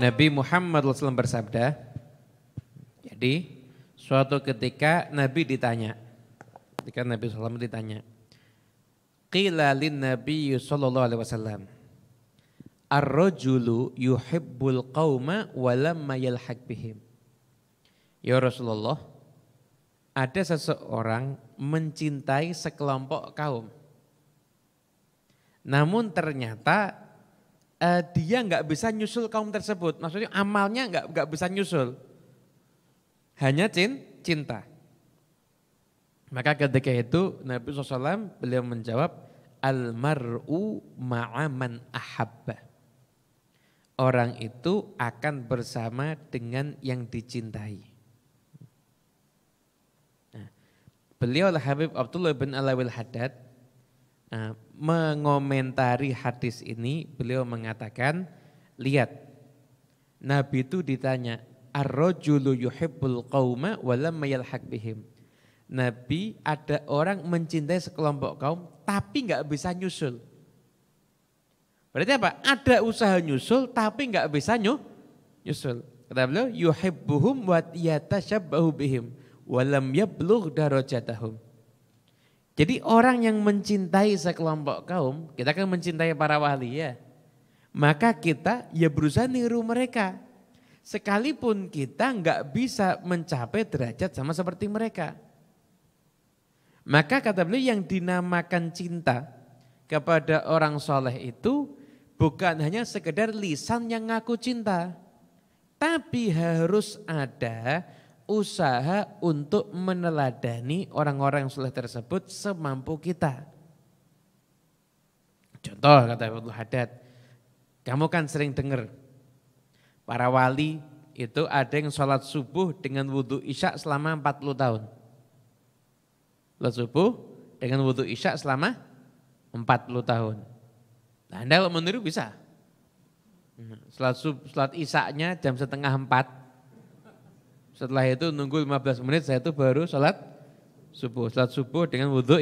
Nabi Muhammad SAW bersabda, jadi suatu ketika Nabi ditanya, ketika Nabi SAW ditanya, qila lin Nabi sallallahu alaihi wasallam, ar-rajulu yuhibbul qauma walamma yalhaq bihim. Ya Rasulullah, ada seseorang mencintai sekelompok kaum. Namun ternyata dia nggak bisa nyusul kaum tersebut. Maksudnya amalnya nggak bisa nyusul. Hanya cinta. Maka ketika itu Nabi SAW beliau menjawab, al-mar'u ma'aman ahabba. Orang itu akan bersama dengan yang dicintai. Nah, beliau Habib Abdullah bin Alawil Haddad mengomentari hadis ini, beliau mengatakan, lihat, Nabi itu ditanya, ar-rajulu yuhibbul qauma wa lam yalhaq bihim. Nabi, ada orang mencintai sekelompok kaum tapi enggak bisa nyusul. Berarti apa? Ada usaha nyusul tapi enggak bisa nyusul. Kata beliau, yuhibbuhum wa yatashabbahu bihim wa lam yablugh darajatahum. Jadi orang yang mencintai sekelompok kaum, kita kan mencintai para wali ya. Maka kita ya berusaha niru mereka. Sekalipun kita enggak bisa mencapai derajat sama seperti mereka. Maka kata beliau yang dinamakan cinta kepada orang soleh itu bukan hanya sekedar lisan yang ngaku cinta. Tapi harus ada usaha untuk meneladani orang-orang yang soleh tersebut semampu kita. Contoh kata Abdul Haddad, kamu kan sering dengar para wali itu ada yang sholat subuh dengan wudhu isya selama 40 tahun. Sholat subuh dengan wudhu isya selama 40 tahun. Nah, Anda kalau meniru bisa. Sholat isya-nya jam setengah 4. Setelah itu nunggu 15 menit, saya itu baru sholat subuh. Sholat subuh dengan wudhu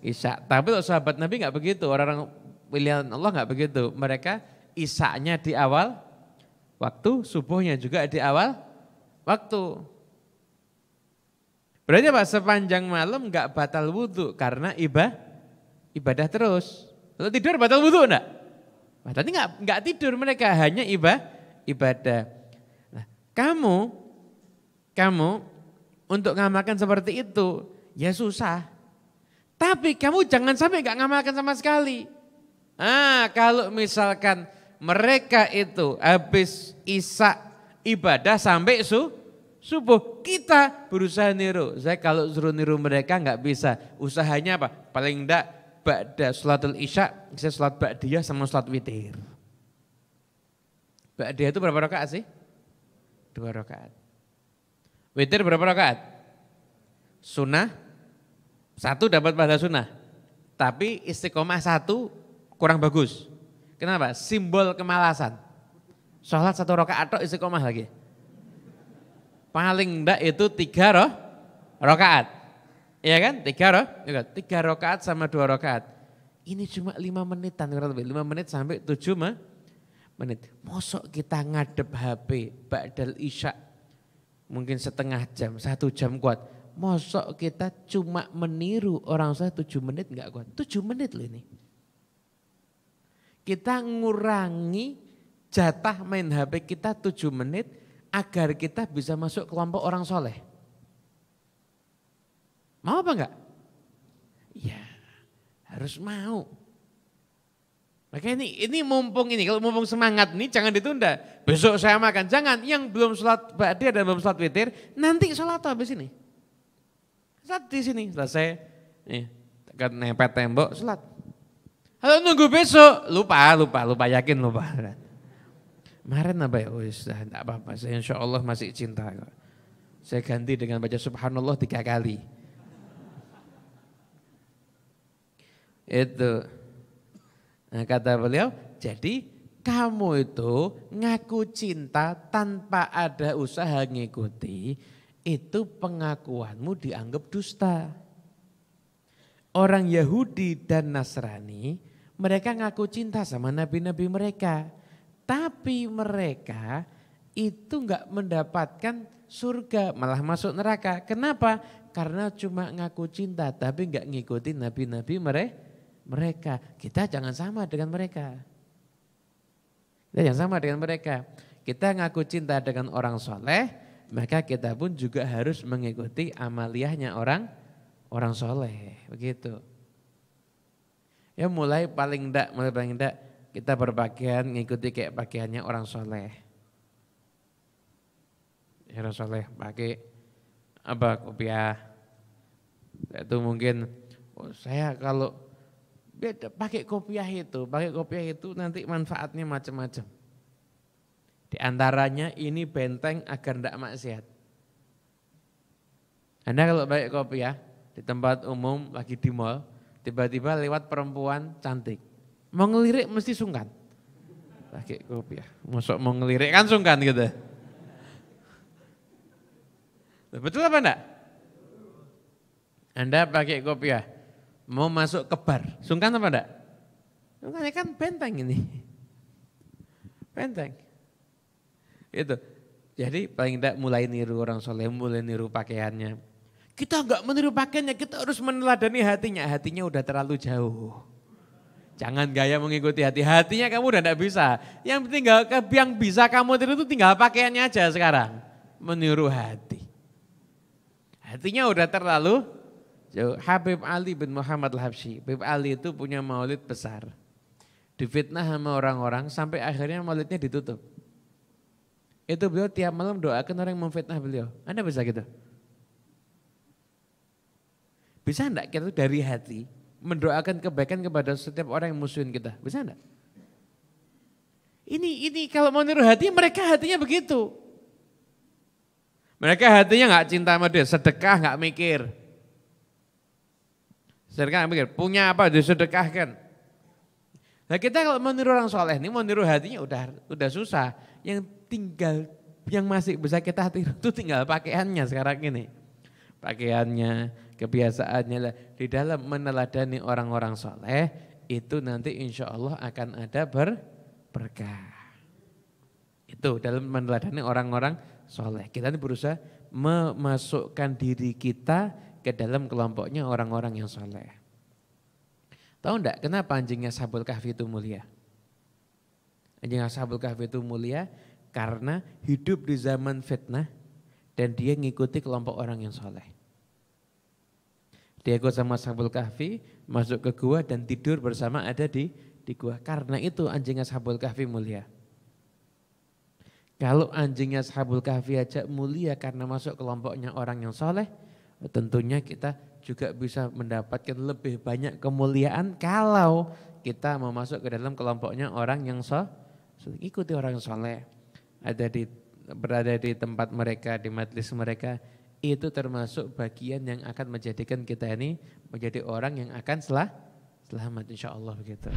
isya. Tapi kalau sahabat Nabi enggak begitu, orang-orang pilihan Allah enggak begitu. Mereka isya-nya di awal waktu, subuhnya juga di awal waktu. Berarti apa? Sepanjang malam enggak batal wudhu karena ibadah terus. Kalau tidur batal wudhu enggak? Berarti enggak tidur mereka, hanya ibadah. Nah, kamu untuk ngamalkan seperti itu ya susah. Tapi kamu jangan sampai enggak ngamalkan sama sekali. Kalau misalkan mereka itu habis isya ibadah sampai subuh, kita berusaha niru. Saya kalau suruh niru mereka enggak bisa. Usahanya apa? Paling enggak ba'da sholatul isya, saya sholat ba'diyah sama sholat witir. Ba'diyah itu berapa rakaat sih? 2 rakaat. Witir berapa rakaat? Sunnah 1 dapat pahala sunnah. Tapi istiqomah 1 kurang bagus. Kenapa? Simbol kemalasan. Sholat 1 rakaat tok istiqomah lagi. Paling enggak itu 3 rakaat. Iya kan? 3 rakaat sama 2 rakaat. Ini cuma 5 menitan, 5 menit sampai 7 menit. Mosok kita ngadep HP ba'dal isya mungkin setengah jam, 1 jam kuat. Mosok kita cuma meniru orang saya 7 menit enggak kuat. 7 menit loh ini. Kita ngurangi jatah main HP kita 7 menit agar kita bisa masuk kelompok orang soleh. Mau apa enggak? Ya harus mau. Makanya ini mumpung ini, kalau mumpung semangat nih jangan ditunda. Besok saya makan, jangan. Yang belum sholat ba'diyah dan belum sholat witir, nanti sholat habis ini. Sholat di sini, selesai. Nih, nempet tembok, sholat. Kalau nunggu besok, lupa, yakin lupa. Kemarin apa ya? Enggak apa-apa, saya insya Allah masih cinta. Saya ganti dengan baca subhanallah 3 kali. Itu. Nah, kata beliau, jadi kamu itu ngaku cinta tanpa ada usaha ngikuti, itu pengakuanmu dianggap dusta. Orang Yahudi dan Nasrani, mereka ngaku cinta sama nabi-nabi mereka. Tapi mereka itu enggak mendapatkan surga, malah masuk neraka. Kenapa? Karena cuma ngaku cinta tapi enggak ngikutin nabi-nabi mereka. Kita jangan sama dengan mereka. Kita jangan sama dengan mereka. Kita ngaku cinta dengan orang soleh, maka kita pun juga harus mengikuti amaliyahnya orang soleh. Begitu. Ya mulai paling enggak kita berpakaian ngikuti kayak pakaiannya orang soleh. Ya, orang soleh pakai apa, kopiah. Itu mungkin saya kalau beda pakai kopiah itu nanti manfaatnya macam-macam. Di antaranya ini benteng agar tidak maksiat. Anda kalau pakai kopiah di tempat umum lagi di mall, tiba-tiba lewat perempuan cantik. Mau ngelirik mesti sungkan. Pakai kopiah. Masuk mau ngelirik kan sungkan gitu. Betul apa enggak? Anda pakai kopiah, mau masuk ke bar, sungkan apa enggak? Sungkan kan benteng ini. Benteng. Itu. Jadi paling enggak mulai niru orang soleh, mulai niru pakaiannya. Kita enggak meniru pakaiannya, kita harus meneladani hatinya. Hatinya udah terlalu jauh. Jangan gaya mengikuti hatinya kamu udah enggak bisa. Yang bisa kamu tiru itu tinggal pakaiannya aja sekarang. Meniru hati. Hatinya udah terlalu jauh. Habib Ali bin Muhammad Al-Habsyi. Habib Ali itu punya maulid besar. Difitnah sama orang-orang sampai akhirnya maulidnya ditutup. Itu beliau tiap malam doakan orang yang memfitnah beliau. Anda bisa gitu? Bisa enggak kita dari hati mendoakan kebaikan kepada setiap orang yang musuhin kita? Bisa enggak? Ini kalau mau niru hati, mereka hatinya begitu. Mereka hatinya enggak cinta sama dia, sedekah enggak mikir. Sedekah enggak mikir, punya apa disedekahkan. Nah kita kalau mau niru orang soleh ini, mau niru hatinya udah susah. Yang masih bisa kita tiru itu tinggal pakaiannya sekarang ini. Pakaiannya, kebiasaannya lah. Di dalam meneladani orang-orang soleh, itu nanti insya Allah akan ada berkah. Itu dalam meneladani orang-orang soleh. Kita ini berusaha memasukkan diri kita ke dalam kelompoknya orang-orang yang soleh. Tahu enggak kenapa anjingnya Ashabul Kahfi itu mulia? Anjing Ashabul Kahfi itu mulia karena hidup di zaman fitnah dan dia ngikuti kelompok orang yang soleh. Dia ikut sama Ashabul Kahfi, masuk ke gua dan tidur bersama ada di gua. Karena itu anjing Ashabul Kahfi mulia. Kalau anjingnya Ashabul Kahfi aja mulia karena masuk kelompoknya orang yang soleh, tentunya kita juga bisa mendapatkan lebih banyak kemuliaan kalau kita mau masuk ke dalam kelompoknya orang yang soleh. Ikuti orang yang soleh, berada di tempat mereka, di majelis mereka, itu termasuk bagian yang akan menjadikan kita ini menjadi orang yang akan selamat insya Allah begitu.